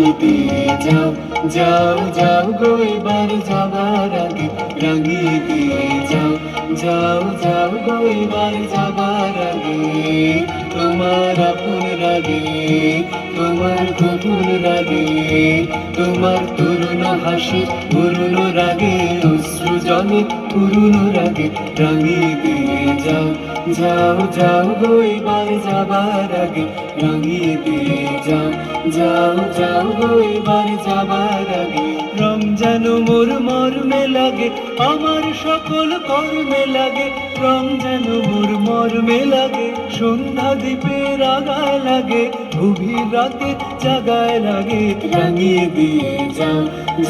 রাঙিয়ে দিয়ে যাও, যাও যাও গো এবার যাবার আগে রাঙিয়ে দিয়ে যাও, যাও যাও গো এবার যাবার আগে। তোমার আপন রাগে, তোমার গোপন রাগে, তোমার তরুণ হাসি পুরনো রাগে, অশ্রু জলে পুরনো রাগে রাঙিয়ে দিয়ে যাও, যাও যাও গো এবার যাবার আগে রাঙিয়ে দিয়ে যাও, যাও যাও গো এবার যাবার আগে। রং যেন মোর মর্মে লাগে, আমার সকল কর্মে লাগে, রং যেন মোর মর্মে লাগে, সন্ধ্যা দ্বীপের আগায় লাগে, গভীর রাতে জাগায় লাগে রাঙিয়ে দিয়ে যাও,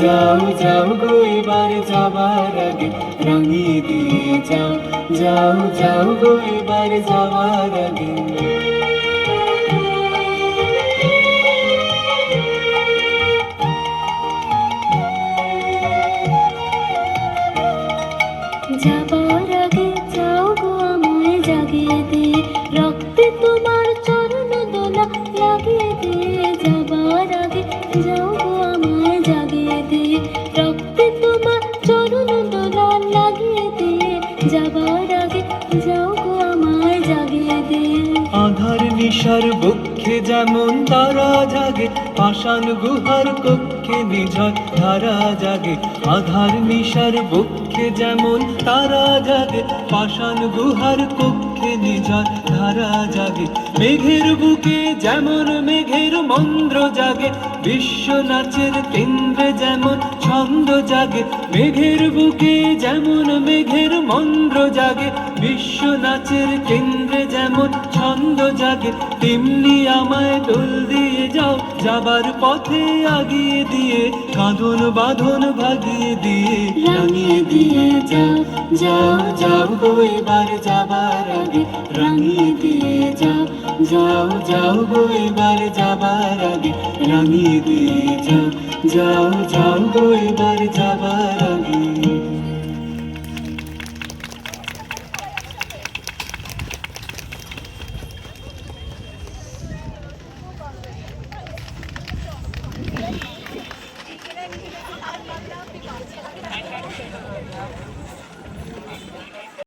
যাও যাও গো এবার যাবার আগে রাঙিয়ে দিয়ে যাও, যাও যাও গো এবার যাবার আগে। যাবার আগে যাও গো আমায় জাগিয়ে দিয়ে, রক্তে তোমার চরণ দোলা লাগিয়ে দিয়ে। যাবার আগে যাও গো আমায় জাগিয়ে দিয়ে, রক্তে তোমার চরণ দোলা লাগিয়ে দিয়ে। যাবার আগে যাও গো আমায় জাগিয়ে দিয়ে। আধার নিশার বক্ষে যেমন তারা জাগে, পাষাণ গুহার কক্ষে নিঝর ধারা জাগে। আধার নিশার বক্ষে যেমন তারা জাগে, পাষাণ গুহার কক্ষে নিঝর ধারা জাগে। মেঘের বুকে যেমন মেঘের মন্দ্র জাগে, বিশ্ব নাচের কেন্দ্রে যেমন ছন্দ জাগে। মেঘের বুকে যেমন মেঘের মন্দ্র জাগে, বিশ্ব নাচের কেন্দ্রে যেমন ছন্দ জাগে। তেমনি আমায় দোল দিয়ে যাও, যাবার পথে আগিয়ে দিয়ে, কাঁধন বাঁধন ভাগিয়ে দিয়ে রাঙিয়ে দিয়ে যাও, যাও যাও গো এবার যাবার আগে রাঙিয়ে দিয়ে যাও, যাও যাও গো এবার যাবার আগে রাঙিয়ে দিয়ে যাও, যাও যাও গো এবার যাবার আগে।